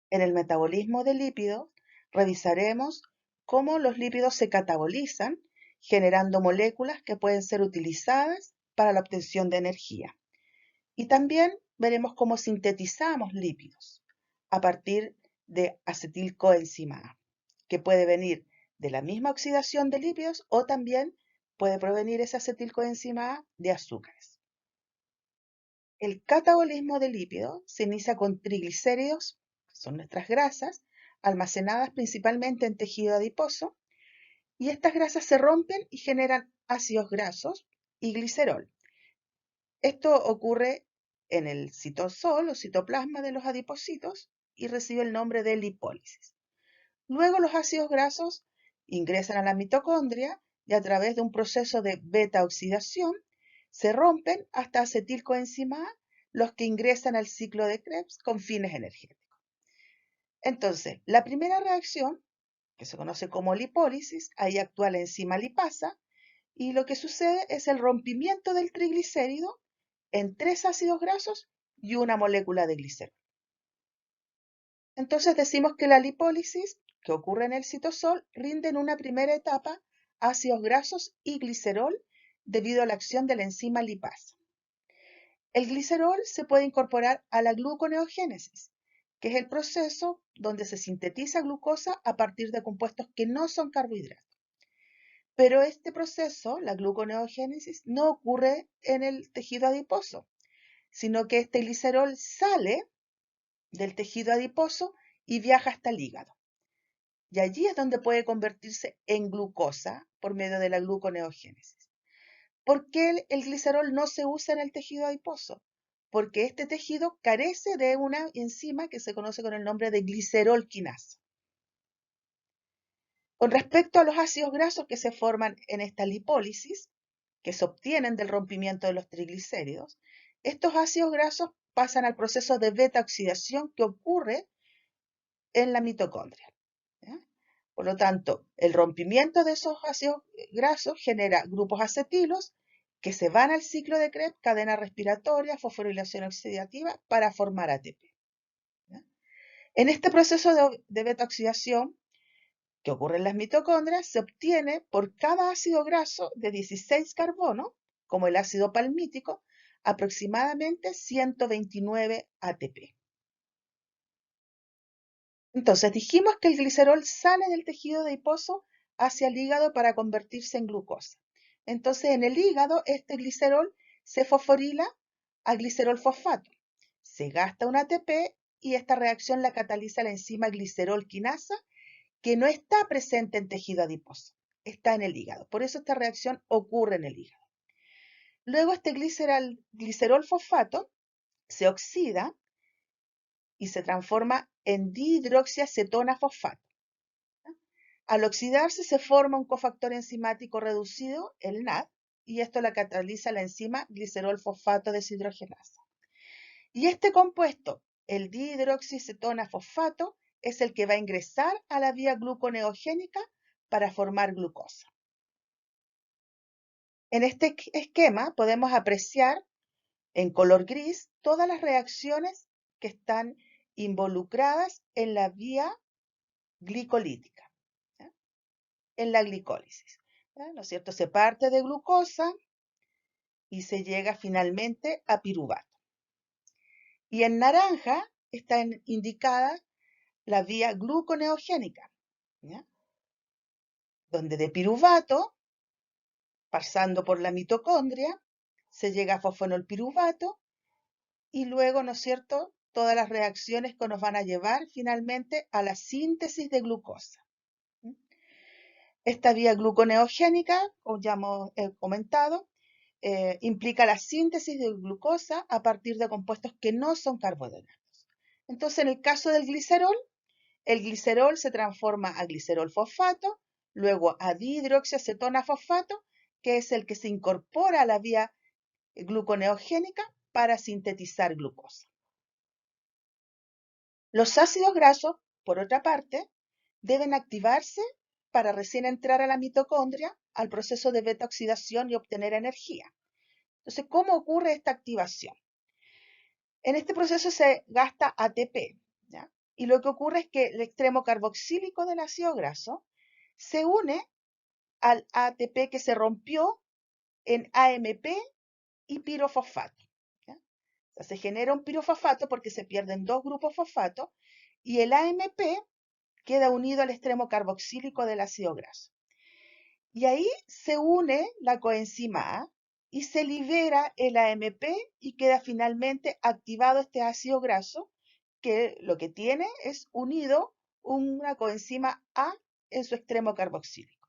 En el metabolismo de lípidos, revisaremos cómo los lípidos se catabolizan, generando moléculas que pueden ser utilizadas para la obtención de energía. Y también veremos cómo sintetizamos lípidos a partir de acetilcoenzima A, que puede venir de la misma oxidación de lípidos o también puede provenir esa acetilcoenzima A de azúcares. El catabolismo de lípidos se inicia con triglicéridos, que son nuestras grasas, almacenadas principalmente en tejido adiposo, y estas grasas se rompen y generan ácidos grasos y glicerol. Esto ocurre en el citosol o citoplasma de los adipocitos y recibe el nombre de lipólisis. Luego los ácidos grasos ingresan a la mitocondria y a través de un proceso de beta-oxidación se rompen hasta acetilcoenzima A, los que ingresan al ciclo de Krebs con fines energéticos. Entonces, la primera reacción, que se conoce como lipólisis, ahí actúa la enzima lipasa y lo que sucede es el rompimiento del triglicérido en 3 ácidos grasos y una molécula de glicerol. Entonces decimos que la lipólisis, que ocurre en el citosol, rinde en una primera etapa ácidos grasos y glicerol debido a la acción de la enzima lipasa. El glicerol se puede incorporar a la gluconeogénesis, que es el proceso donde se sintetiza glucosa a partir de compuestos que no son carbohidratos. Pero este proceso, la gluconeogénesis, no ocurre en el tejido adiposo, sino que este glicerol sale del tejido adiposo y viaja hasta el hígado. Y allí es donde puede convertirse en glucosa por medio de la gluconeogénesis. ¿Por qué el glicerol no se usa en el tejido adiposo? Porque este tejido carece de una enzima que se conoce con el nombre de glicerol-quinasa. Con respecto a los ácidos grasos que se forman en esta lipólisis, que se obtienen del rompimiento de los triglicéridos, estos ácidos grasos pasan al proceso de beta-oxidación que ocurre en la mitocondria. ¿Ya? Por lo tanto, el rompimiento de esos ácidos grasos genera grupos acetilos que se van al ciclo de Krebs, cadena respiratoria, fosforilación oxidativa, para formar ATP. ¿Ya? En este proceso de beta-oxidación que ocurre en las mitocondrias, se obtiene por cada ácido graso de 16 carbono, como el ácido palmítico, aproximadamente 129 ATP. Entonces dijimos que el glicerol sale del tejido adiposo hacia el hígado para convertirse en glucosa. Entonces en el hígado este glicerol se fosforila a glicerol fosfato. Se gasta un ATP y esta reacción la cataliza la enzima glicerol quinasa que no está presente en tejido adiposo, está en el hígado. Por eso esta reacción ocurre en el hígado. Luego este glicerol fosfato se oxida y se transforma en dihidroxiacetona fosfato. Al oxidarse se forma un cofactor enzimático reducido, el NAD, y esto la cataliza la enzima glicerol fosfato deshidrogenasa. Y este compuesto, el dihidroxiacetona fosfato, es el que va a ingresar a la vía gluconeogénica para formar glucosa. En este esquema podemos apreciar en color gris todas las reacciones que están involucradas en la vía glicolítica, ¿ya? En la glicólisis, ¿ya? ¿No es cierto? Se parte de glucosa y se llega finalmente a piruvato. Y en naranja está indicada la vía gluconeogénica, ¿ya? Donde de piruvato, pasando por la mitocondria, se llega a fosfonolpiruvato y luego, ¿no es cierto?, todas las reacciones que nos van a llevar finalmente a la síntesis de glucosa. Esta vía gluconeogénica, como ya hemos comentado, implica la síntesis de glucosa a partir de compuestos que no son carbohidratos. Entonces, en el caso del glicerol, el glicerol se transforma a glicerol fosfato, luego a dihidroxiacetona fosfato, que es el que se incorpora a la vía gluconeogénica para sintetizar glucosa. Los ácidos grasos, por otra parte, deben activarse para recién entrar a la mitocondria al proceso de beta-oxidación y obtener energía. Entonces, ¿cómo ocurre esta activación? En este proceso se gasta ATP, ¿ya? y lo que ocurre es que el extremo carboxílico del ácido graso se une al ATP que se rompió en AMP y pirofosfato. ¿Ya? O sea, se genera un pirofosfato porque se pierden dos grupos fosfato y el AMP queda unido al extremo carboxílico del ácido graso. Y ahí se une la coenzima A y se libera el AMP y queda finalmente activado este ácido graso que lo que tiene es unido una coenzima A en su extremo carboxílico.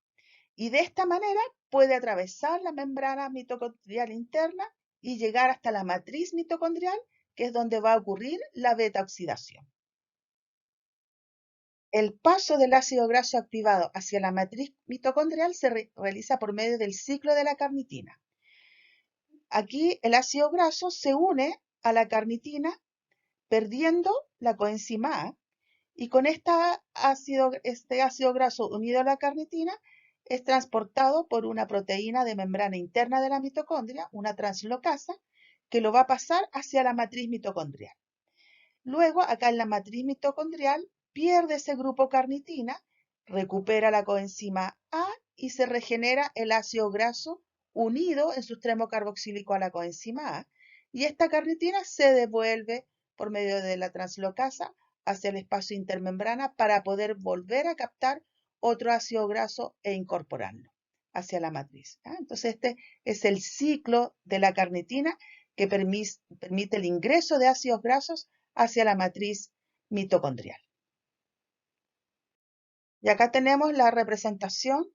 Y de esta manera puede atravesar la membrana mitocondrial interna y llegar hasta la matriz mitocondrial, que es donde va a ocurrir la beta oxidación. El paso del ácido graso activado hacia la matriz mitocondrial se realiza por medio del ciclo de la carnitina. Aquí el ácido graso se une a la carnitina perdiendo la coenzima A y con este ácido graso unido a la carnitina es transportado por una proteína de membrana interna de la mitocondria, una translocasa, que lo va a pasar hacia la matriz mitocondrial. Luego, acá en la matriz mitocondrial, pierde ese grupo carnitina, recupera la coenzima A y se regenera el ácido graso unido en su extremo carboxílico a la coenzima A. Y esta carnitina se devuelve por medio de la translocasa hacia el espacio intermembrana para poder volver a captar otro ácido graso e incorporarlo hacia la matriz. Entonces este es el ciclo de la carnitina que permite el ingreso de ácidos grasos hacia la matriz mitocondrial. Y acá tenemos la representación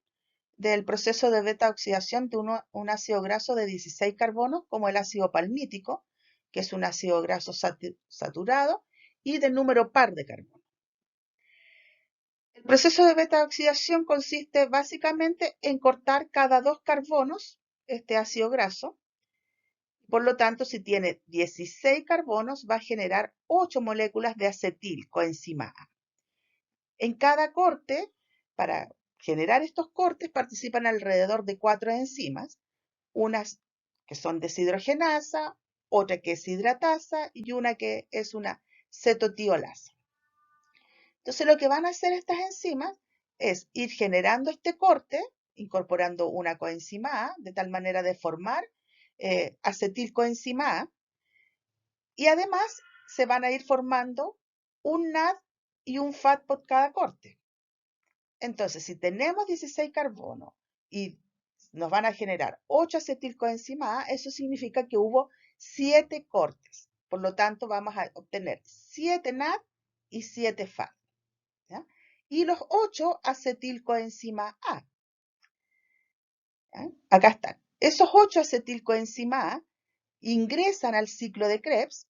del proceso de beta oxidación de un ácido graso de 16 carbonos, como el ácido palmítico, que es un ácido graso saturado, y del número par de carbonos. El proceso de beta oxidación consiste básicamente en cortar cada 2 carbonos este ácido graso. Por lo tanto, si tiene 16 carbonos, va a generar 8 moléculas de acetil coenzima A. En cada corte, para generar estos cortes, participan alrededor de 4 enzimas, unas que son deshidrogenasa, otra que es hidratasa y una que es una cetotiolasa. Entonces lo que van a hacer estas enzimas es ir generando este corte, incorporando una coenzima A, de tal manera de formar acetilcoenzima A, y además se van a ir formando un NAD y un FAT por cada corte. Entonces, si tenemos 16 carbonos y nos van a generar 8 acetilcoenzima A, eso significa que hubo 7 cortes. Por lo tanto, vamos a obtener 7 NAD y 7 FAT. ¿Ya? Y los 8 acetilcoenzima A. ¿Ya? Acá están. Esos 8 acetilcoenzima A ingresan al ciclo de Krebs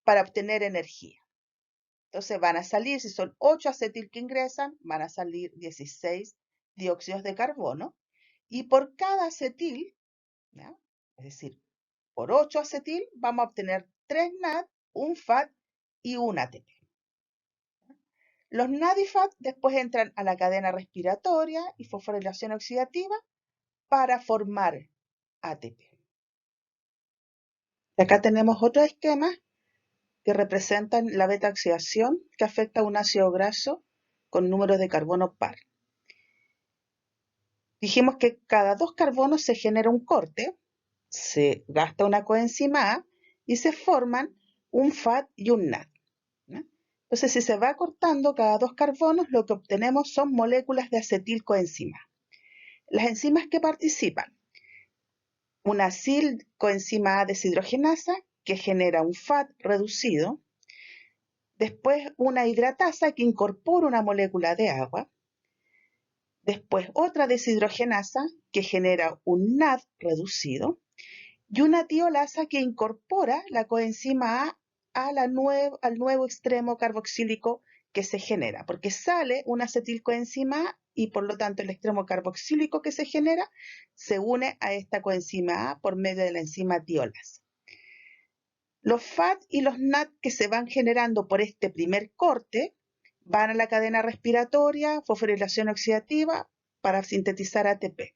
para obtener energía. Entonces van a salir, si son 8 acetil que ingresan, van a salir 16 dióxidos de carbono. Y por cada acetil, ¿ya? Es decir, por 8 acetil, vamos a obtener 3 NAD, un FAT y un ATP. Los NAD y FAT después entran a la cadena respiratoria y fosforilación oxidativa para formar ATP. Y acá tenemos otros esquemas que representan la beta oxidación que afecta a un ácido graso con números de carbono par. Dijimos que cada 2 carbonos se genera un corte, se gasta una coenzima A y se forman un FAT y un NAD. ¿No? Entonces, si se va cortando cada 2 carbonos, lo que obtenemos son moléculas de acetilcoenzima. Las enzimas que participan, una acilcoenzima A deshidrogenasa que genera un FAT reducido, después una hidratasa que incorpora una molécula de agua, después otra deshidrogenasa que genera un NAD reducido y una tiolasa que incorpora la coenzima A al nuevo extremo carboxílico que se genera, porque sale una acetilcoenzima A y por lo tanto el extremo carboxílico que se genera se une a esta coenzima A por medio de la enzima tiolasa. Los FAT y los NAD que se van generando por este primer corte van a la cadena respiratoria, fosforilación oxidativa, para sintetizar ATP.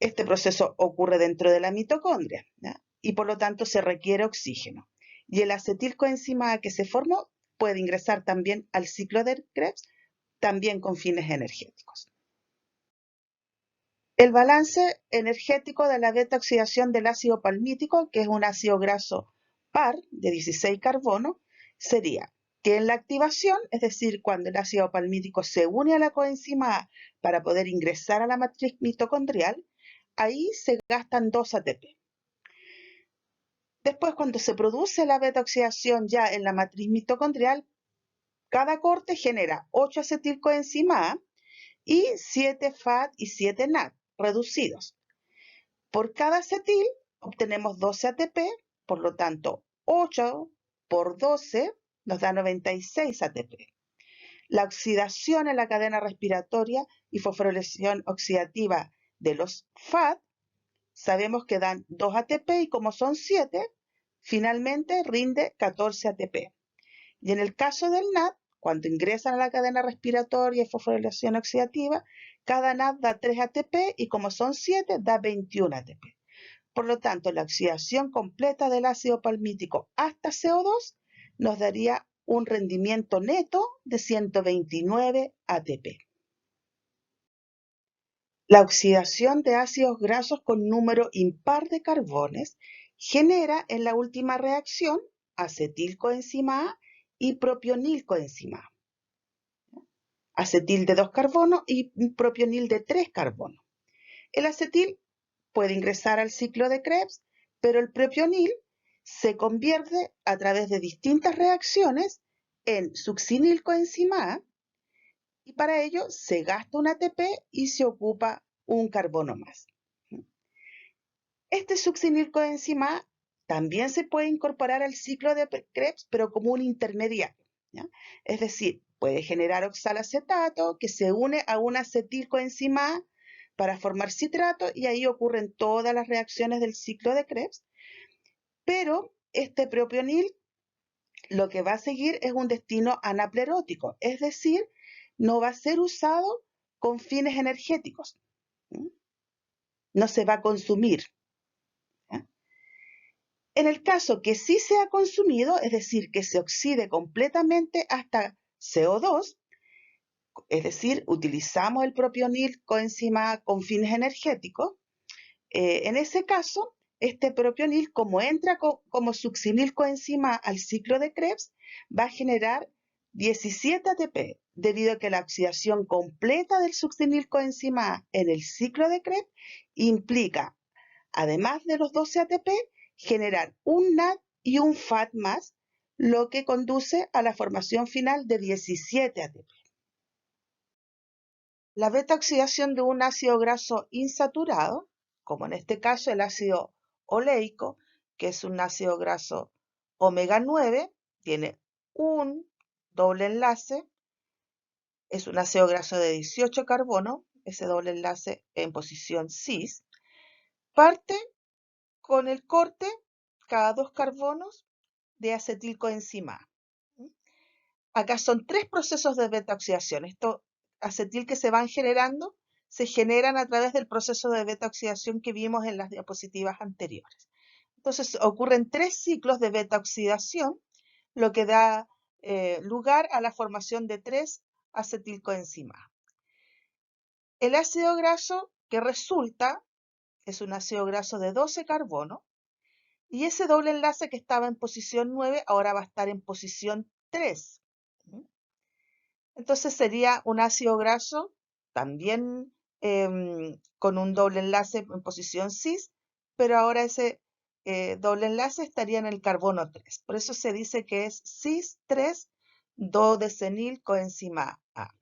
Este proceso ocurre dentro de la mitocondria, ¿ya? Y por lo tanto se requiere oxígeno. Y el acetilcoenzima A que se formó puede ingresar también al ciclo de Krebs, también con fines energéticos. El balance energético de la beta-oxidación del ácido palmítico, que es un ácido graso par de 16 carbonos, sería que en la activación, es decir, cuando el ácido palmítico se une a la coenzima A para poder ingresar a la matriz mitocondrial, ahí se gastan 2 ATP. Después, cuando se produce la beta-oxidación ya en la matriz mitocondrial, cada corte genera 8 acetilcoenzima A y 7 FAT y 7 NAD reducidos. Por cada acetil obtenemos 12 ATP, por lo tanto 8 por 12 nos da 96 ATP. La oxidación en la cadena respiratoria y fosforilación oxidativa de los FAT sabemos que dan 2 ATP y como son 7, finalmente rinde 14 ATP. Y en el caso del NAD, cuando ingresan a la cadena respiratoria y fosforilación oxidativa, cada NAD da 3 ATP y como son 7, da 21 ATP. Por lo tanto, la oxidación completa del ácido palmítico hasta CO2 nos daría un rendimiento neto de 129 ATP. La oxidación de ácidos grasos con número impar de carbones genera en la última reacción acetilcoenzima A y propionilcoenzima A. Acetil de 2 carbonos y propionil de 3 carbonos. El acetil puede ingresar al ciclo de Krebs, pero el propionil se convierte a través de distintas reacciones en succinilcoenzima A y para ello se gasta un ATP y se ocupa un carbono más. Este succinilcoenzima A también se puede incorporar al ciclo de Krebs, pero como un intermediario, ¿ya? Es decir, puede generar oxalacetato que se une a una acetilcoenzima A para formar citrato y ahí ocurren todas las reacciones del ciclo de Krebs, pero este propionil lo que va a seguir es un destino anaplerótico, es decir, no va a ser usado con fines energéticos, no se va a consumir. ¿Ya? En el caso que sí se ha consumido, es decir, que se oxide completamente hasta CO2, es decir, utilizamos el propionil coenzima A con fines energéticos, en ese caso, este propionil, como entra como succinilcoenzima al ciclo de Krebs, va a generar 17 ATP, debido a que la oxidación completa del succinilcoenzima A en el ciclo de Krebs implica, además de los 12 ATP, generar un NAD y un FAT más, lo que conduce a la formación final de 17 ATP. La beta-oxidación de un ácido graso insaturado, como en este caso el ácido oleico, que es un ácido graso omega 9, tiene un doble enlace, es un ácido graso de 18 carbonos, ese doble enlace en posición cis, parte con el corte cada 2 carbonos de acetilcoenzima A. Acá son 3 procesos de beta-oxidación. Estos acetil que se van generando se generan a través del proceso de beta-oxidación que vimos en las diapositivas anteriores. Entonces ocurren 3 ciclos de beta-oxidación, lo que da lugar a la formación de 3 acetilcoenzima A. El ácido graso que resulta es un ácido graso de 12 carbonos y ese doble enlace que estaba en posición 9 ahora va a estar en posición 3. Entonces sería un ácido graso también con un doble enlace en posición cis, pero ahora ese doble enlace estaría en el carbono 3. Por eso se dice que es cis 3 coenzima A.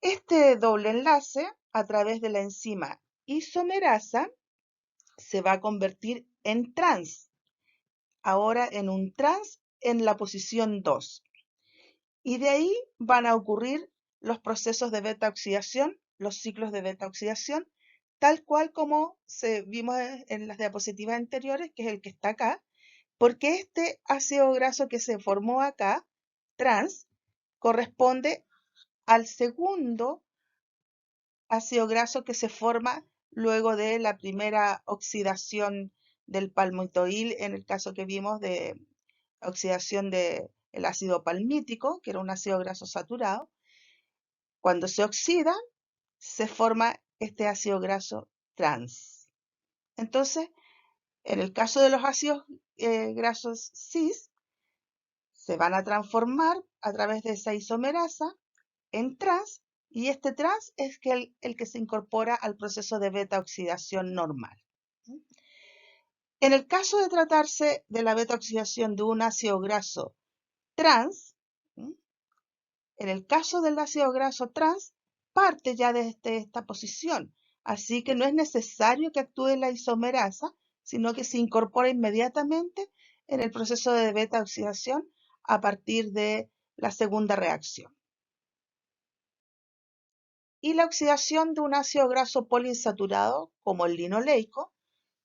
Este doble enlace, a través de la enzima isomerasa, se va a convertir en trans. Ahora en un trans en la posición 2. Y de ahí van a ocurrir los procesos de beta-oxidación, los ciclos de beta-oxidación, tal cual como vimos en las diapositivas anteriores, que es el que está acá, porque este ácido graso que se formó acá, trans, corresponde al segundo ácido graso que se forma luego de la primera oxidación del palmitoil, en el caso que vimos de oxidación del ácido palmítico, que era un ácido graso saturado. Cuando se oxida, se forma este ácido graso trans. Entonces, en el caso de los ácidos grasos cis, se van a transformar a través de esa isomerasa en trans, y este trans es el que se incorpora al proceso de beta oxidación normal. En el caso de tratarse de la beta oxidación de un ácido graso trans, en el caso del ácido graso trans, parte ya desde esta posición, así que no es necesario que actúe la isomerasa, sino que se incorpora inmediatamente en el proceso de beta oxidación a partir de la segunda reacción. Y la oxidación de un ácido graso poliinsaturado, como el linoleico,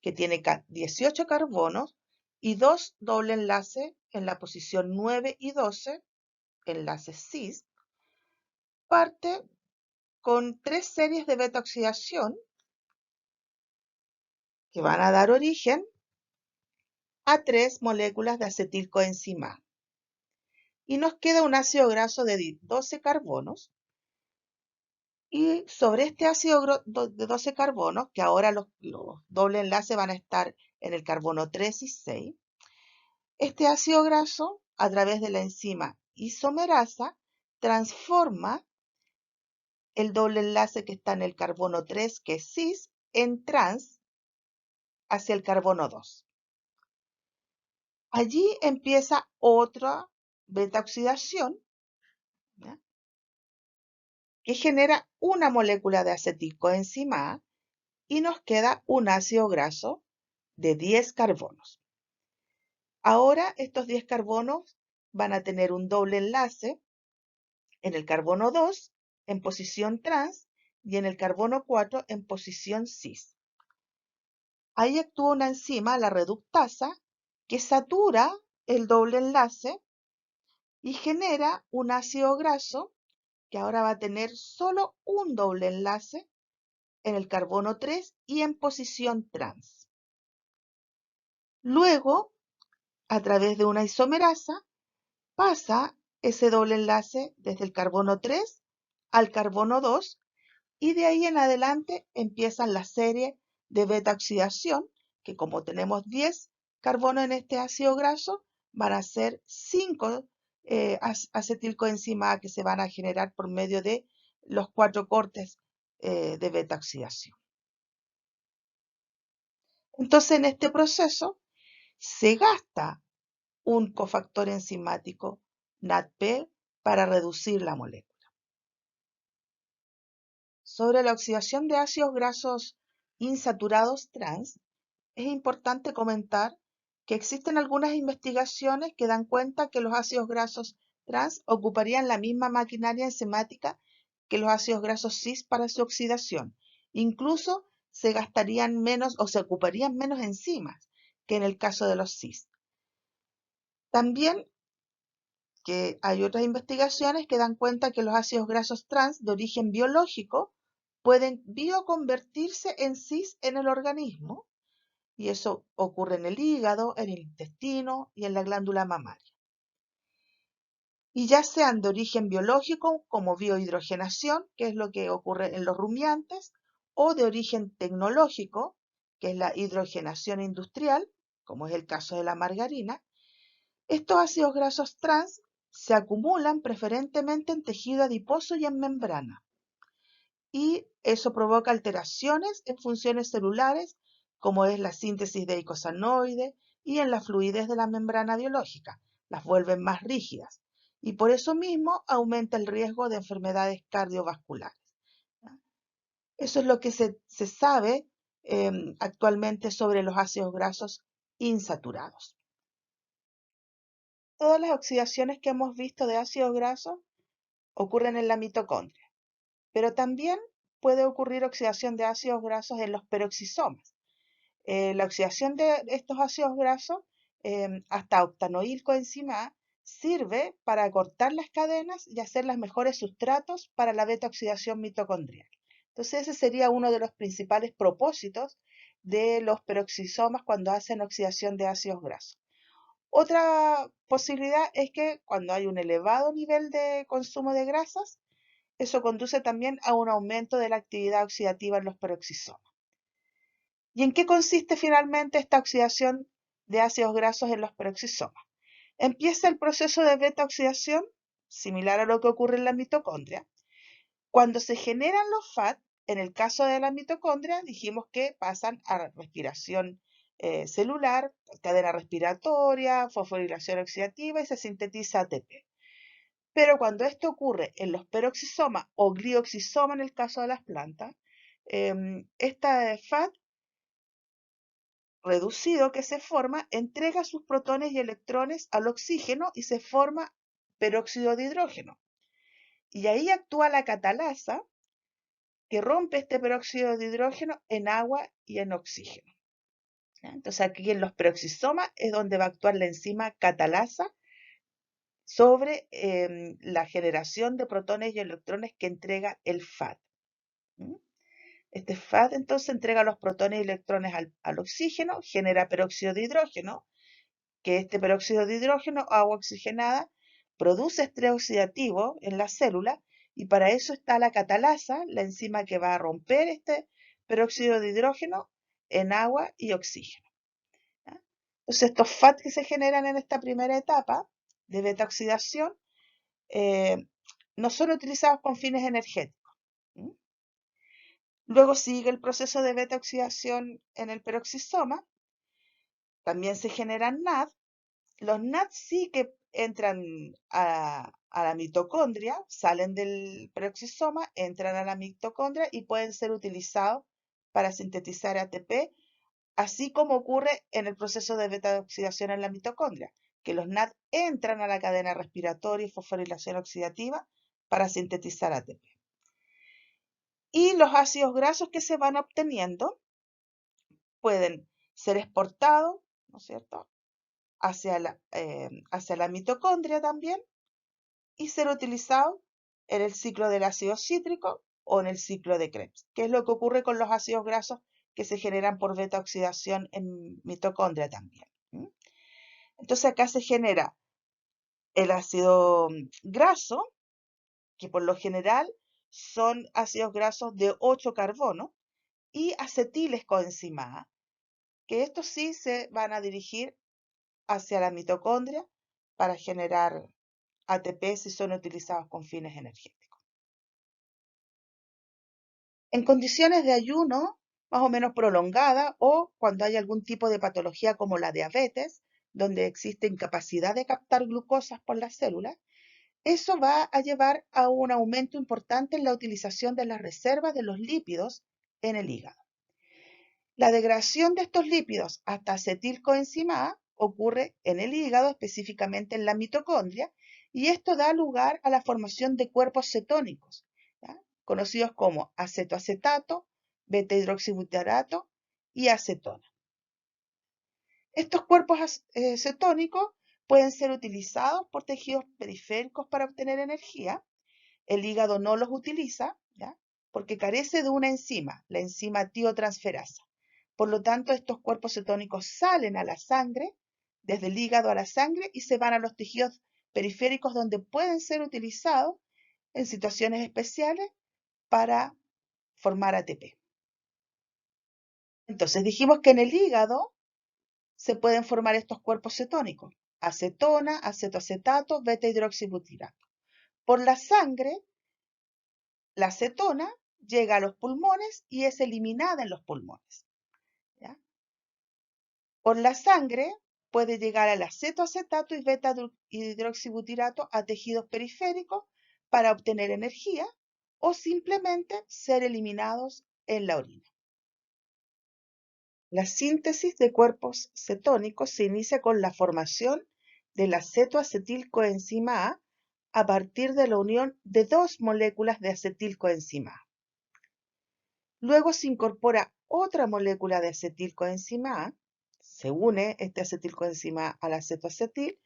que tiene 18 carbonos y 2 doble enlaces en la posición 9 y 12, enlaces cis, parte con 3 series de beta oxidación que van a dar origen a 3 moléculas de acetilcoenzima A. Y nos queda un ácido graso de 12 carbonos. Y sobre este ácido de 12 carbonos, que ahora los doble enlaces van a estar en el carbono 3 y 6, este ácido graso, a través de la enzima isomerasa, transforma el doble enlace que está en el carbono 3, que es cis, en trans hacia el carbono 2. Allí empieza otra beta oxidación, ¿ya?, que genera una molécula de acetilcoenzima A y nos queda un ácido graso de 10 carbonos. Ahora estos 10 carbonos van a tener un doble enlace en el carbono 2 en posición trans y en el carbono 4 en posición cis. Ahí actúa una enzima, la reductasa, que satura el doble enlace y genera un ácido graso que ahora va a tener solo un doble enlace en el carbono 3 y en posición trans. Luego, a través de una isomerasa, pasa ese doble enlace desde el carbono 3 al carbono 2 y de ahí en adelante empiezan la serie de beta oxidación, que como tenemos 10 carbonos en este ácido graso, van a ser 5 acetilcoenzima A que se van a generar por medio de los 4 cortes de beta oxidación. Entonces, en este proceso se gasta un cofactor enzimático NADP para reducir la molécula. Sobre la oxidación de ácidos grasos insaturados trans, es importante comentar que existen algunas investigaciones que dan cuenta que los ácidos grasos trans ocuparían la misma maquinaria enzimática que los ácidos grasos cis para su oxidación. Incluso se gastarían menos o se ocuparían menos enzimas que en el caso de los cis. También que hay otras investigaciones que dan cuenta que los ácidos grasos trans de origen biológico pueden bioconvertirse en cis en el organismo, y eso ocurre en el hígado, en el intestino y en la glándula mamaria. Y ya sean de origen biológico, como biohidrogenación, que es lo que ocurre en los rumiantes, o de origen tecnológico, que es la hidrogenación industrial, como es el caso de la margarina, estos ácidos grasos trans se acumulan preferentemente en tejido adiposo y en membrana. Y eso provoca alteraciones en funciones celulares, como es la síntesis de eicosanoides y en la fluidez de la membrana biológica. Las vuelven más rígidas. Y por eso mismo aumenta el riesgo de enfermedades cardiovasculares. Eso es lo que se sabe actualmente sobre los ácidos grasos insaturados. Todas las oxidaciones que hemos visto de ácidos grasos ocurren en la mitocondria, pero también puede ocurrir oxidación de ácidos grasos en los peroxisomas. La oxidación de estos ácidos grasos, hasta octanoilcoenzima A, sirve para acortar las cadenas y hacer los mejores sustratos para la beta oxidación mitocondrial. Entonces ese sería uno de los principales propósitos de los peroxisomas cuando hacen oxidación de ácidos grasos. Otra posibilidad es que cuando hay un elevado nivel de consumo de grasas, eso conduce también a un aumento de la actividad oxidativa en los peroxisomas. ¿Y en qué consiste finalmente esta oxidación de ácidos grasos en los peroxisomas? Empieza el proceso de beta-oxidación, similar a lo que ocurre en la mitocondria. Cuando se generan los FAT, en el caso de la mitocondria, dijimos que pasan a respiración celular, cadena respiratoria, fosforilación oxidativa y se sintetiza ATP. Pero cuando esto ocurre en los peroxisomas o glioxisomas en el caso de las plantas, esta FAT reducido que se forma entrega sus protones y electrones al oxígeno y se forma peróxido de hidrógeno. Y ahí actúa la catalasa que rompe este peróxido de hidrógeno en agua y en oxígeno. Entonces aquí en los peroxisomas es donde va a actuar la enzima catalasa sobre la generación de protones y electrones que entrega el FAT. Este FAT entonces entrega los protones y electrones al oxígeno, genera peróxido de hidrógeno, que este peróxido de hidrógeno, agua oxigenada, produce estrés oxidativo en la célula y para eso está la catalasa, la enzima que va a romper este peróxido de hidrógeno en agua y oxígeno. ¿Ya? Entonces estos FAT que se generan en esta primera etapa de beta-oxidación no son utilizados con fines energéticos. Luego sigue el proceso de beta-oxidación en el peroxisoma. También se generan NAD. Los NAD sí que entran a la mitocondria, salen del peroxisoma, entran a la mitocondria y pueden ser utilizados para sintetizar ATP, así como ocurre en el proceso de beta-oxidación en la mitocondria, que los NAD entran a la cadena respiratoria y fosforilación oxidativa para sintetizar ATP. Y los ácidos grasos que se van obteniendo pueden ser exportados, ¿no es cierto?, hacia la mitocondria también y ser utilizados en el ciclo del ácido cítrico o en el ciclo de Krebs, que es lo que ocurre con los ácidos grasos que se generan por beta-oxidación en mitocondria también. Entonces acá se genera el ácido graso, que por lo general son ácidos grasos de 8 carbonos, y acetiles coenzima A, que estos sí se van a dirigir hacia la mitocondria para generar ATP si son utilizados con fines energéticos. En condiciones de ayuno más o menos prolongada o cuando hay algún tipo de patología como la diabetes, donde existe incapacidad de captar glucosas por las células, eso va a llevar a un aumento importante en la utilización de las reservas de los lípidos en el hígado. La degradación de estos lípidos hasta acetilcoenzima A ocurre en el hígado, específicamente en la mitocondria, y esto da lugar a la formación de cuerpos cetónicos, ¿ya?, conocidos como acetoacetato, beta-hidroxibutirato y acetona. Estos cuerpos cetónicos pueden ser utilizados por tejidos periféricos para obtener energía. El hígado no los utiliza, ¿ya?, porque carece de una enzima, la enzima tiotransferasa. Por lo tanto, estos cuerpos cetónicos salen a la sangre, desde el hígado a la sangre, y se van a los tejidos periféricos donde pueden ser utilizados en situaciones especiales para formar ATP. Entonces, dijimos que en el hígado se pueden formar estos cuerpos cetónicos: acetona, acetoacetato, beta-hidroxibutirato. Por la sangre, la acetona llega a los pulmones y es eliminada en los pulmones, ¿ya? Por la sangre puede llegar al acetoacetato y beta-hidroxibutirato a tejidos periféricos para obtener energía o simplemente ser eliminados en la orina. La síntesis de cuerpos cetónicos se inicia con la formación del acetoacetilcoenzima a partir de la unión de dos moléculas de acetilcoenzima A. Luego se incorpora otra molécula de acetilcoenzima A, se une este acetilcoenzima A al acetoacetil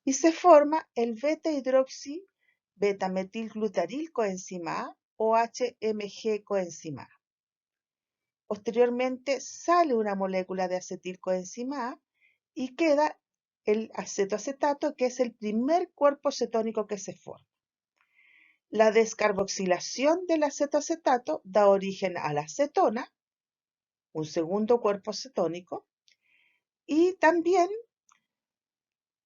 y se forma el beta-hidroxi beta-metilglutarilcoenzima A o HMG coenzima A. Posteriormente sale una molécula de acetilcoenzima A y queda el acetoacetato, que es el primer cuerpo cetónico que se forma. La descarboxilación del acetoacetato da origen a la acetona, un segundo cuerpo cetónico, y también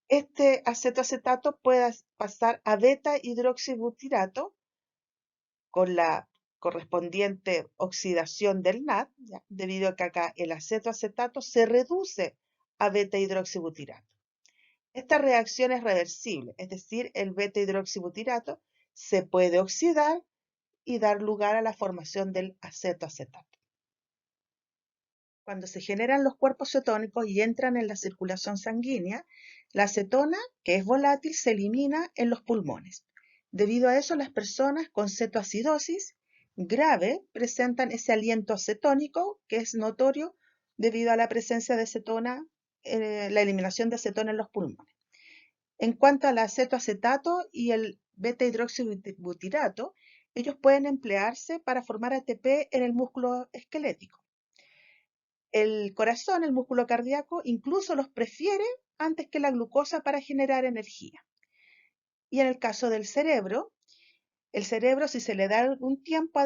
este acetoacetato puede pasar a beta hidroxibutirato con la correspondiente oxidación del NAD, ¿ya? Debido a que acá el acetoacetato se reduce a beta hidroxibutirato. Esta reacción es reversible, es decir, el beta hidroxibutirato se puede oxidar y dar lugar a la formación del acetoacetato. Cuando se generan los cuerpos cetónicos y entran en la circulación sanguínea, la acetona, que es volátil, se elimina en los pulmones. Debido a eso, las personas con cetoacidosis grave presentan ese aliento acetónico que es notorio debido a la presencia de acetona, la eliminación de acetona en los pulmones. En cuanto al acetoacetato y el beta-hidroxibutirato, ellos pueden emplearse para formar ATP en el músculo esquelético. El corazón, el músculo cardíaco, incluso los prefiere antes que la glucosa para generar energía. Y en el caso del cerebro, el cerebro, si se le da un tiempo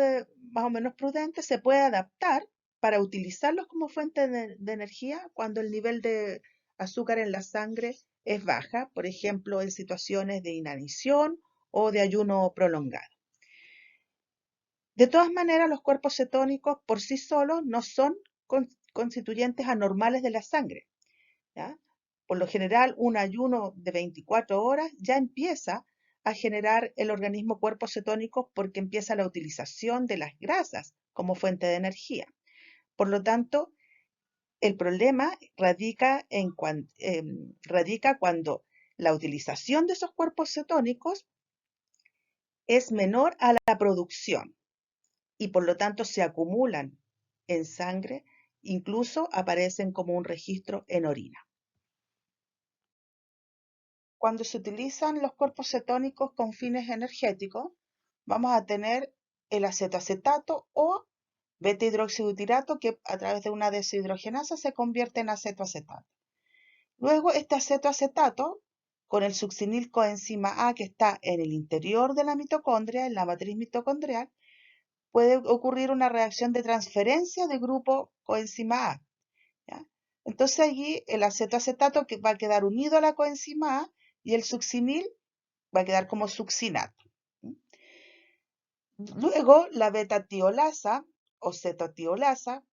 más o menos prudente, se puede adaptar para utilizarlos como fuente de energía cuando el nivel de azúcar en la sangre es baja, por ejemplo, en situaciones de inanición o de ayuno prolongado. De todas maneras, los cuerpos cetónicos por sí solos no son constituyentes anormales de la sangre, ¿ya? Por lo general, un ayuno de 24 horas ya empieza a generar el organismo cuerpos cetónicos porque empieza la utilización de las grasas como fuente de energía. Por lo tanto, el problema radica cuando la utilización de esos cuerpos cetónicos es menor a la producción y por lo tanto se acumulan en sangre, incluso aparecen como un registro en orina. Cuando se utilizan los cuerpos cetónicos con fines energéticos, vamos a tener el acetoacetato o beta-hidroxibutirato que a través de una deshidrogenasa se convierte en acetoacetato. Luego este acetoacetato con el succinil coenzima A que está en el interior de la mitocondria, en la matriz mitocondrial, puede ocurrir una reacción de transferencia de grupo coenzima A, ¿ya? Entonces allí el acetoacetato que va a quedar unido a la coenzima A y el succinil va a quedar como succinato. Luego la beta-tiolasa o cetotiolasa,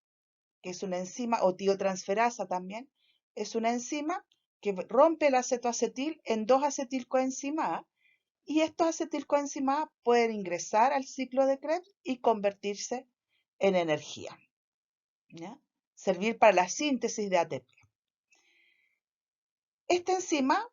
que es una enzima, o tiotransferasa también, es una enzima que rompe el acetoacetil en 2-acetilcoenzima A y estos acetilcoenzima A pueden ingresar al ciclo de Krebs y convertirse en energía, ¿ya? Servir para la síntesis de ATP. Esta enzima,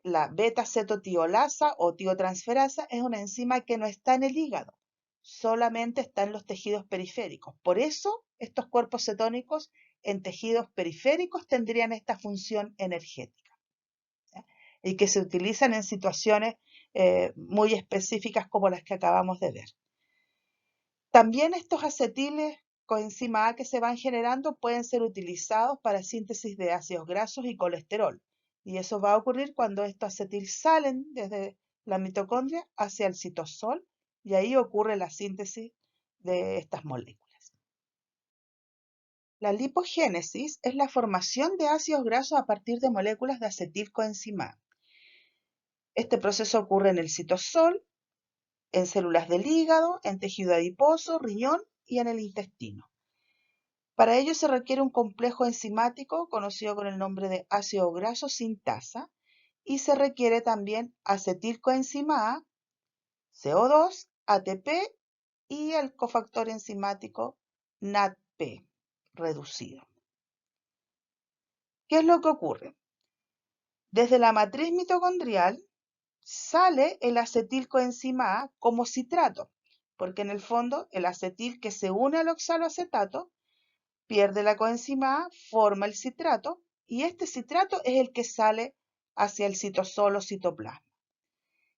la beta-cetotiolasa o tiotransferasa, es una enzima que no está en el hígado, solamente está en los tejidos periféricos. Por eso, estos cuerpos cetónicos en tejidos periféricos tendrían esta función energética, ¿ya? Y que se utilizan en situaciones muy específicas como las que acabamos de ver. También estos acetiles coenzima A que se van generando pueden ser utilizados para síntesis de ácidos grasos y colesterol. Y eso va a ocurrir cuando estos acetiles salen desde la mitocondria hacia el citosol y ahí ocurre la síntesis de estas moléculas. La lipogénesis es la formación de ácidos grasos a partir de moléculas de acetilcoenzima A. Este proceso ocurre en el citosol, en células del hígado, en tejido adiposo, riñón y en el intestino. Para ello se requiere un complejo enzimático conocido con el nombre de ácido graso sintasa y se requiere también acetilcoenzima A, CO2, ATP y el cofactor enzimático NADP reducido. ¿Qué es lo que ocurre? Desde la matriz mitocondrial sale el acetilcoenzima A como citrato, porque en el fondo el acetil que se une al oxaloacetato pierde la coenzima A, forma el citrato y este citrato es el que sale hacia el citosol o citoplasma.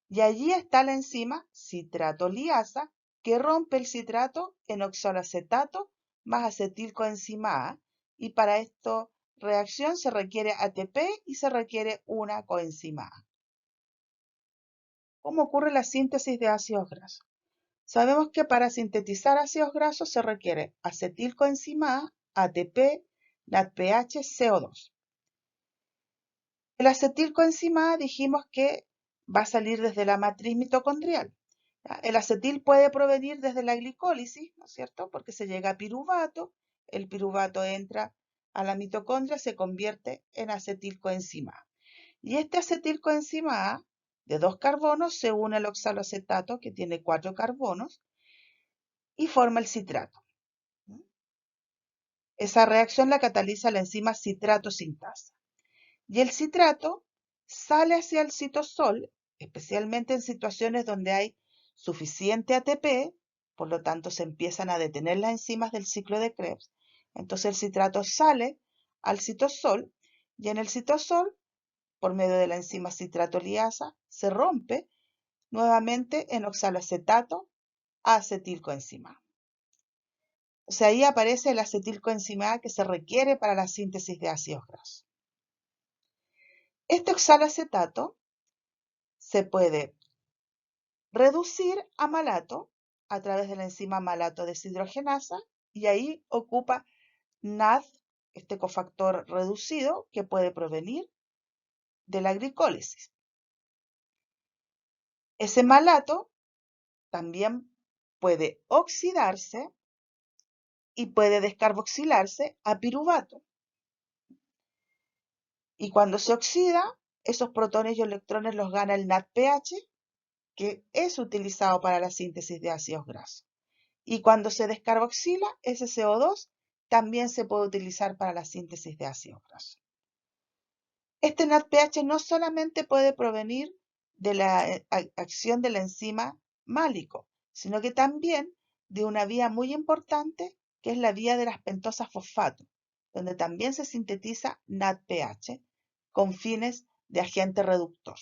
Y allí está la enzima citratoliasa que rompe el citrato en oxaloacetato más acetilcoenzima A y para esto reacción se requiere ATP y se requiere una coenzima A. ¿Cómo ocurre la síntesis de ácidos grasos? Sabemos que para sintetizar ácidos grasos se requiere acetilcoenzima A, ATP, NADPH, CO2. El acetilcoenzima A dijimos que va a salir desde la matriz mitocondrial. El acetil puede provenir desde la glicólisis, ¿no es cierto? Porque se llega a piruvato, el piruvato entra a la mitocondria, se convierte en acetilcoenzima A. Y este acetilcoenzima A de 2 carbonos se une al oxaloacetato que tiene 4 carbonos y forma el citrato. Esa reacción la cataliza la enzima citrato sintasa. Y el citrato sale hacia el citosol, especialmente en situaciones donde hay suficiente ATP, por lo tanto se empiezan a detener las enzimas del ciclo de Krebs. Entonces el citrato sale al citosol y en el citosol, por medio de la enzima citratoliasa, se rompe nuevamente en oxaloacetato a acetilcoenzima A. O sea, ahí aparece el acetilcoenzima A que se requiere para la síntesis de ácidos grasos. Este oxaloacetato se puede reducir a malato a través de la enzima malato deshidrogenasa y ahí ocupa NAD, este cofactor reducido que puede provenir de la glicólisis. Ese malato también puede oxidarse y puede descarboxilarse a piruvato. Y cuando se oxida, esos protones y electrones los gana el NADPH, que es utilizado para la síntesis de ácidos grasos. Y cuando se descarboxila, ese CO2 también se puede utilizar para la síntesis de ácidos grasos. Este NADPH no solamente puede provenir de la acción de la enzima málico, sino que también de una vía muy importante que es la vía de las pentosas fosfato, donde también se sintetiza NADPH con fines de agente reductor.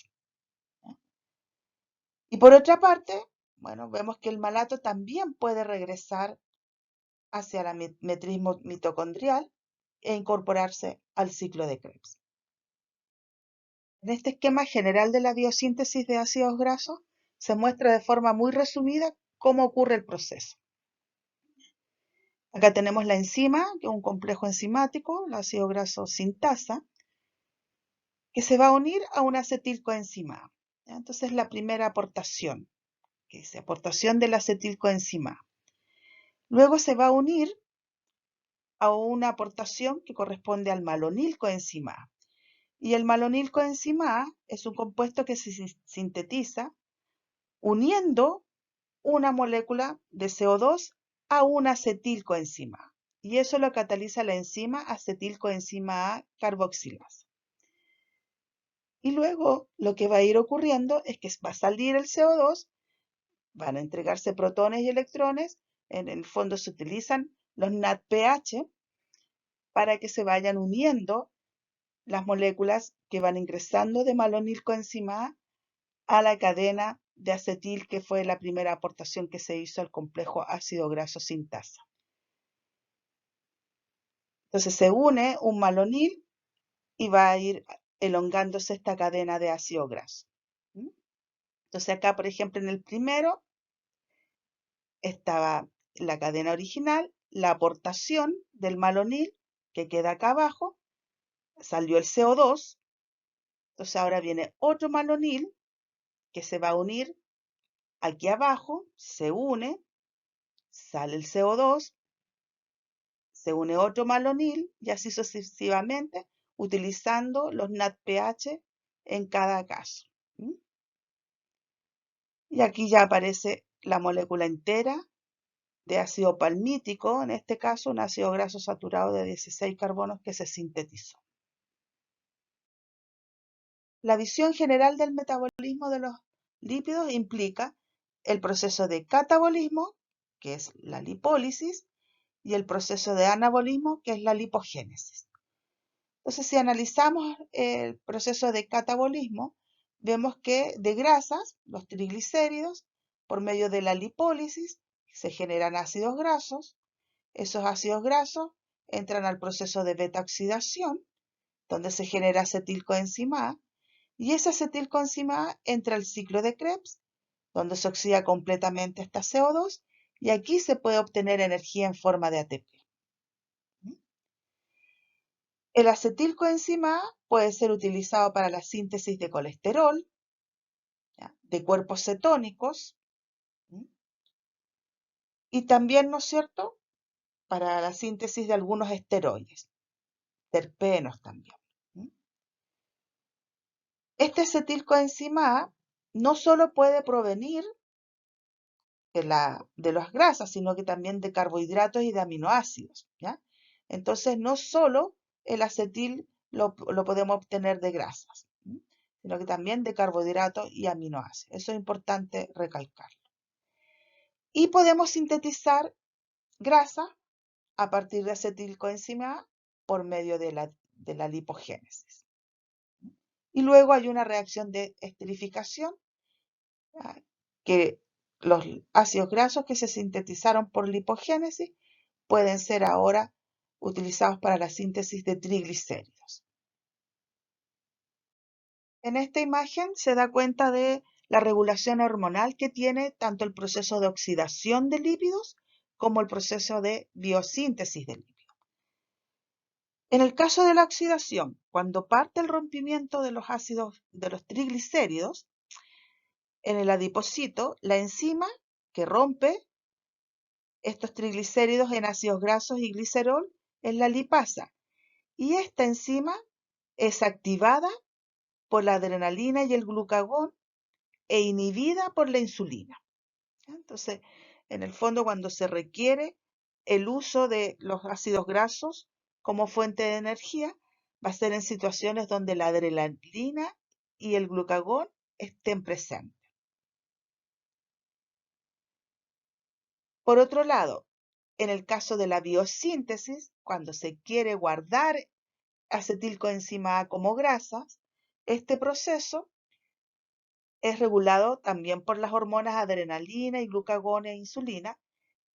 Y por otra parte, bueno, vemos que el malato también puede regresar hacia la matriz mitocondrial e incorporarse al ciclo de Krebs. En este esquema general de la biosíntesis de ácidos grasos se muestra de forma muy resumida cómo ocurre el proceso. Acá tenemos la enzima, que es un complejo enzimático, el ácido graso sintasa, que se va a unir a una acetilcoenzima A. Entonces la primera aportación, que dice aportación de la acetilcoenzima A. Luego se va a unir a una aportación que corresponde al malonilcoenzima A. Y el malonilcoenzima A es un compuesto que se sintetiza uniendo una molécula de CO2 a una acetilcoenzima A. Y eso lo cataliza la enzima acetilcoenzima A carboxilasa. Y luego lo que va a ir ocurriendo es que va a salir el CO2, van a entregarse protones y electrones, en el fondo se utilizan los NADPH para que se vayan uniendo las moléculas que van ingresando de malonilcoenzima A la cadena de acetil, que fue la primera aportación que se hizo al complejo ácido graso sintasa. Entonces se une un malonil y va a ir elongándose esta cadena de ácido graso. Entonces acá, por ejemplo, en el primero estaba la cadena original, la aportación del malonil que queda acá abajo, salió el CO2, entonces ahora viene otro malonil que se va a unir aquí abajo, se une, sale el CO2, se une otro malonil y así sucesivamente, utilizando los NADPH en cada caso. Y aquí ya aparece la molécula entera de ácido palmítico, en este caso un ácido graso saturado de 16 carbonos que se sintetizó. La visión general del metabolismo de los lípidos implica el proceso de catabolismo, que es la lipólisis, y el proceso de anabolismo, que es la lipogénesis. Entonces, si analizamos el proceso de catabolismo, vemos que de grasas, los triglicéridos, por medio de la lipólisis, se generan ácidos grasos. Esos ácidos grasos entran al proceso de beta-oxidación donde se genera acetilcoenzima A, y esa acetilcoenzima A entra al ciclo de Krebs, donde se oxida completamente hasta CO2, y aquí se puede obtener energía en forma de ATP. El acetilcoenzima A puede ser utilizado para la síntesis de colesterol, ¿ya?, de cuerpos cetónicos, y también, ¿no es cierto?, para la síntesis de algunos esteroides, terpenos también. Este acetilcoenzima A no solo puede provenir de las grasas, sino que también de carbohidratos y de aminoácidos, ¿ya? Entonces, no solo el acetil lo podemos obtener de grasas, sino que también de carbohidratos y aminoácidos. Eso es importante recalcarlo. Y podemos sintetizar grasa a partir de acetilcoenzima A por medio de la lipogénesis. Y luego hay una reacción de esterificación, ¿ya?, que los ácidos grasos que se sintetizaron por lipogénesis pueden ser ahora utilizados para la síntesis de triglicéridos. En esta imagen se da cuenta de la regulación hormonal que tiene tanto el proceso de oxidación de lípidos como el proceso de biosíntesis de lípidos. En el caso de la oxidación, cuando parte el rompimiento de los ácidos de los triglicéridos, en el adipocito, la enzima que rompe estos triglicéridos en ácidos grasos y glicerol es la lipasa, y esta enzima es activada por la adrenalina y el glucagón e inhibida por la insulina. Entonces, en el fondo, cuando se requiere el uso de los ácidos grasos como fuente de energía, va a ser en situaciones donde la adrenalina y el glucagón estén presentes. Por otro lado, en el caso de la biosíntesis, cuando se quiere guardar acetilcoenzima A como grasas, este proceso es regulado también por las hormonas adrenalina y glucagón e insulina,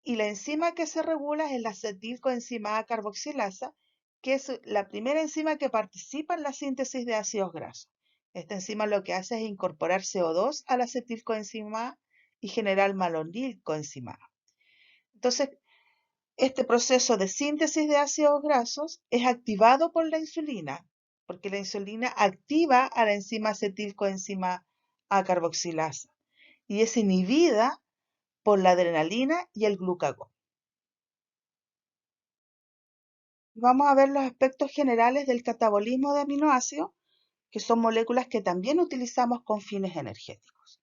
y la enzima que se regula es la acetilcoenzima A carboxilasa, que es la primera enzima que participa en la síntesis de ácidos grasos. Esta enzima lo que hace es incorporar CO2 a la acetilcoenzima A y generar malonilcoenzima A. Entonces, este proceso de síntesis de ácidos grasos es activado por la insulina, porque la insulina activa a la enzima acetilcoenzima A carboxilasa y es inhibida por la adrenalina y el glucagón. Vamos a ver los aspectos generales del catabolismo de aminoácidos, que son moléculas que también utilizamos con fines energéticos.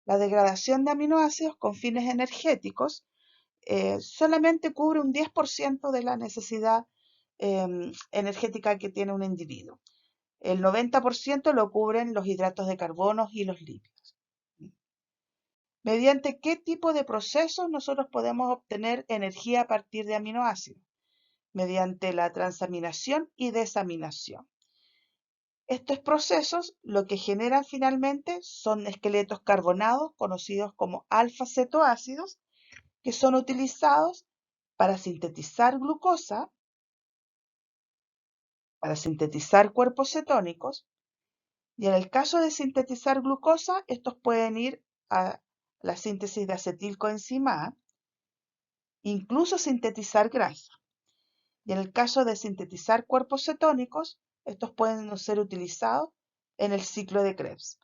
La degradación de aminoácidos con fines energéticos solamente cubre un 10% de la necesidad energética que tiene un individuo. El 90% lo cubren los hidratos de carbono y los lípidos. ¿Mediante qué tipo de procesos nosotros podemos obtener energía a partir de aminoácidos? Mediante la transaminación y desaminación. Estos procesos lo que generan finalmente son esqueletos carbonados conocidos como alfa-cetoácidos, que son utilizados para sintetizar glucosa, para sintetizar cuerpos cetónicos, y en el caso de sintetizar glucosa, estos pueden ir a la síntesis de acetilcoenzima A, incluso sintetizar grasa. Y en el caso de sintetizar cuerpos cetónicos, estos pueden ser utilizados en el ciclo de Krebs.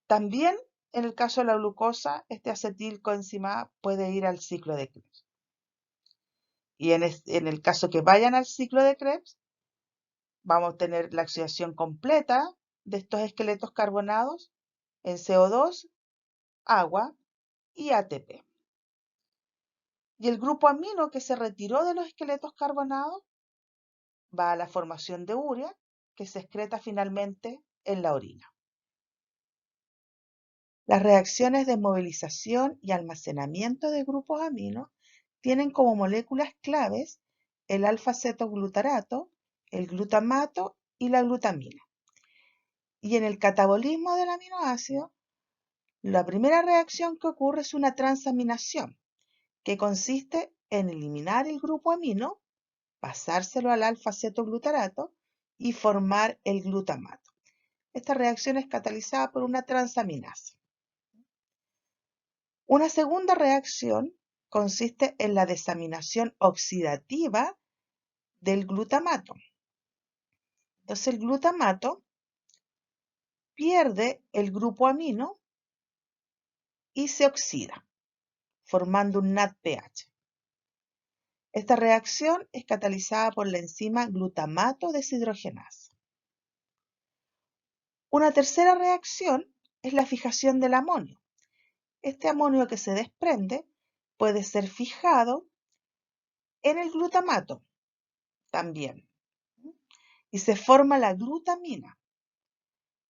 También en el caso de la glucosa, este acetilcoenzima A puede ir al ciclo de Krebs. Y en el caso que vayan al ciclo de Krebs, vamos a tener la oxidación completa de estos esqueletos carbonados en CO2, agua y ATP. Y el grupo amino que se retiró de los esqueletos carbonados va a la formación de urea, que se excreta finalmente en la orina. Las reacciones de movilización y almacenamiento de grupos amino tienen como moléculas claves el alfa-cetoglutarato, el glutamato y la glutamina. Y en el catabolismo del aminoácido, la primera reacción que ocurre es una transaminación, que consiste en eliminar el grupo amino, pasárselo al alfa-cetoglutarato y formar el glutamato. Esta reacción es catalizada por una transaminasa. Una segunda reacción consiste en la desaminación oxidativa del glutamato. Entonces el glutamato pierde el grupo amino y se oxida, formando un NADPH. Esta reacción es catalizada por la enzima glutamato deshidrogenasa. Una tercera reacción es la fijación del amonio. Este amonio que se desprende puede ser fijado en el glutamato también y se forma la glutamina.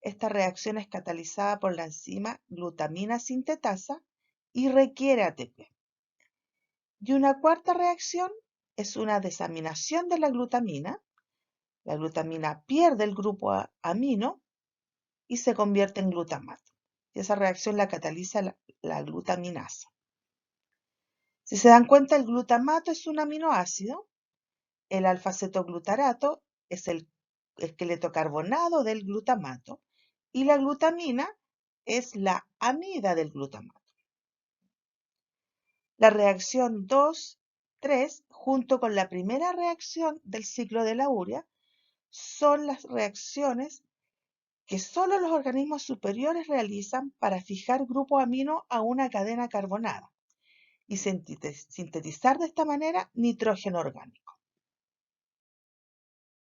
Esta reacción es catalizada por la enzima glutamina sintetasa y requiere ATP. Y una cuarta reacción es una desaminación de la glutamina. La glutamina pierde el grupo amino y se convierte en glutamato. Y esa reacción la cataliza la glutaminasa. Si se dan cuenta, el glutamato es un aminoácido, el alfa-cetoglutarato es el esqueleto carbonado del glutamato y la glutamina es la amida del glutamato. La reacción 2, 3, junto con la primera reacción del ciclo de la urea, son las reacciones que solo los organismos superiores realizan para fijar grupo amino a una cadena carbonada y sintetizar de esta manera nitrógeno orgánico.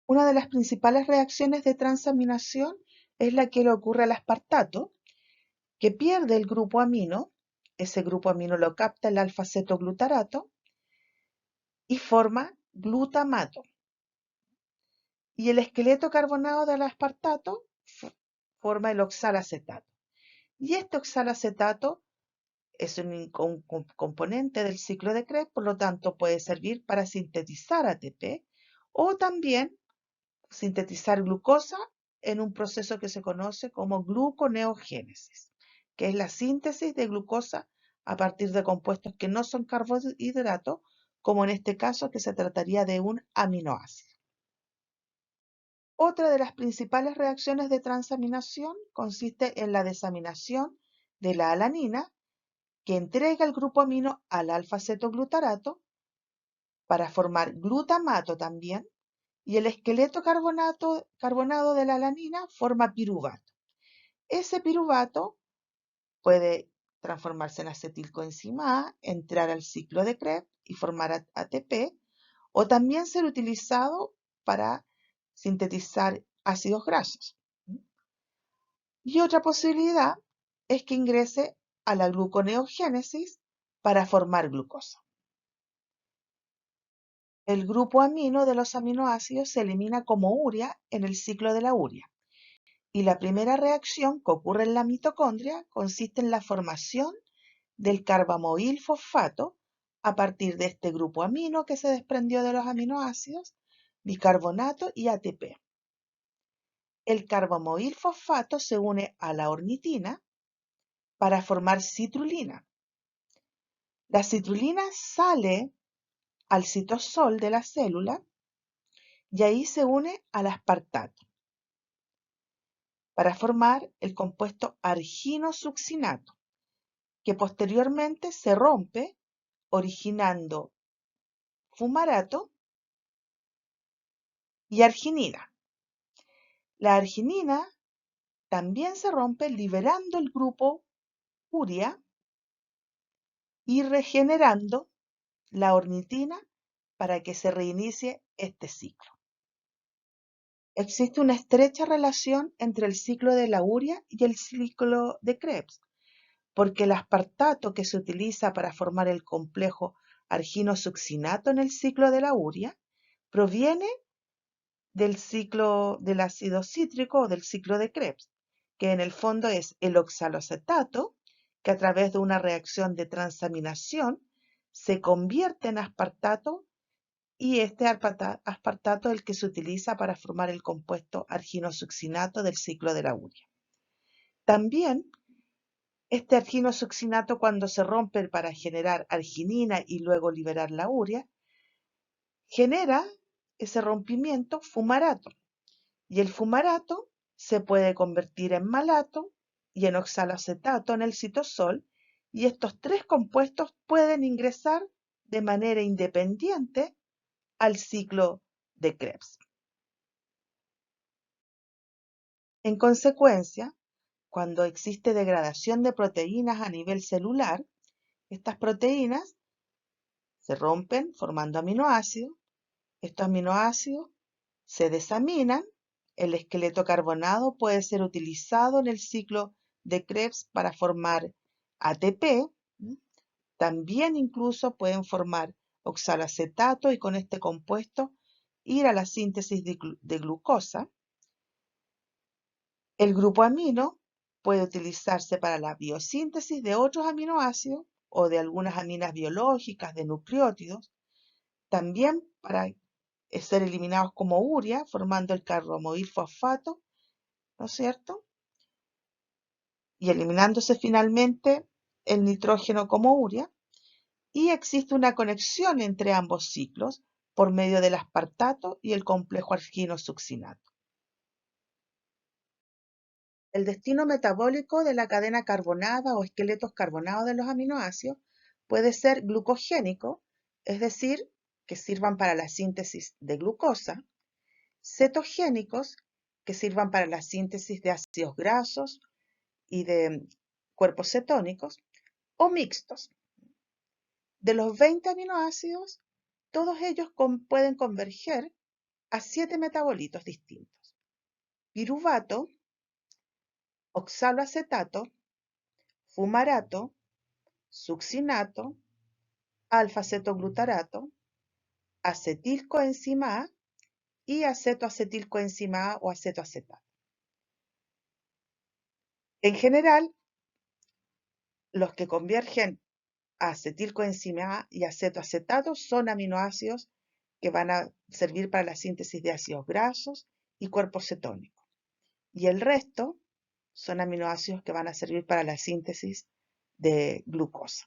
Una de las principales reacciones de transaminación es la que le ocurre al aspartato, que pierde el grupo amino, ese grupo amino lo capta el alfa-cetoglutarato y forma glutamato. Y el esqueleto carbonado del aspartato forma el oxalacetato. Y este oxalacetato es un componente del ciclo de Krebs, por lo tanto puede servir para sintetizar ATP o también sintetizar glucosa en un proceso que se conoce como gluconeogénesis, que es la síntesis de glucosa a partir de compuestos que no son carbohidratos, como en este caso que se trataría de un aminoácido. Otra de las principales reacciones de transaminación consiste en la desaminación de la alanina, que entrega el grupo amino al alfa-cetoglutarato para formar glutamato también, y el esqueleto carbonado de la alanina forma piruvato. Ese piruvato puede transformarse en acetilcoenzima A, entrar al ciclo de Krebs y formar ATP, o también ser utilizado para sintetizar ácidos grasos. Y otra posibilidad es que ingrese a la gluconeogénesis para formar glucosa. El grupo amino de los aminoácidos se elimina como urea en el ciclo de la urea. Y la primera reacción que ocurre en la mitocondria consiste en la formación del carbamoil fosfato a partir de este grupo amino que se desprendió de los aminoácidos, bicarbonato y ATP. El carbamoil fosfato se une a la ornitina para formar citrulina. La citrulina sale al citosol de la célula y ahí se une al aspartato para formar el compuesto arginosuccinato, que posteriormente se rompe originando fumarato y arginina. La arginina también se rompe liberando el grupo urea y regenerando la ornitina para que se reinicie este ciclo. Existe una estrecha relación entre el ciclo de la urea y el ciclo de Krebs, porque el aspartato que se utiliza para formar el complejo arginosuccinato en el ciclo de la urea proviene del ciclo del ácido cítrico o del ciclo de Krebs, que en el fondo es el oxaloacetato, que a través de una reacción de transaminación se convierte en aspartato y este aspartato es el que se utiliza para formar el compuesto arginosuccinato del ciclo de la urea. También este arginosuccinato, cuando se rompe para generar arginina y luego liberar la urea, genera ese rompimiento fumarato. Y el fumarato se puede convertir en malato y en oxaloacetato en el citosol, y estos tres compuestos pueden ingresar de manera independiente al ciclo de Krebs. En consecuencia, cuando existe degradación de proteínas a nivel celular, estas proteínas se rompen formando aminoácidos. Estos aminoácidos se desaminan. El esqueleto carbonado puede ser utilizado en el ciclo de Krebs para formar ATP. También incluso pueden formar oxaloacetato y con este compuesto ir a la síntesis de glucosa. El grupo amino puede utilizarse para la biosíntesis de otros aminoácidos o de algunas aminas biológicas, de nucleótidos, también para ser eliminados como urea, formando el carbomoil fosfato, ¿no es cierto? Y eliminándose finalmente el nitrógeno como urea. Y existe una conexión entre ambos ciclos por medio del aspartato y el complejo argino-succinato. El destino metabólico de la cadena carbonada o esqueletos carbonados de los aminoácidos puede ser glucogénico, es decir, que sirvan para la síntesis de glucosa, cetogénicos, que sirvan para la síntesis de ácidos grasos y de cuerpos cetónicos, o mixtos. De los 20 aminoácidos, todos ellos pueden converger a 7 metabolitos distintos: piruvato, oxaloacetato, fumarato, succinato, alfa-cetoglutarato, acetilcoenzima A y acetoacetilcoenzima A o acetoacetato. En general, los que convergen a acetilcoenzima A y acetoacetato son aminoácidos que van a servir para la síntesis de ácidos grasos y cuerpos cetónicos. Y el resto son aminoácidos que van a servir para la síntesis de glucosa.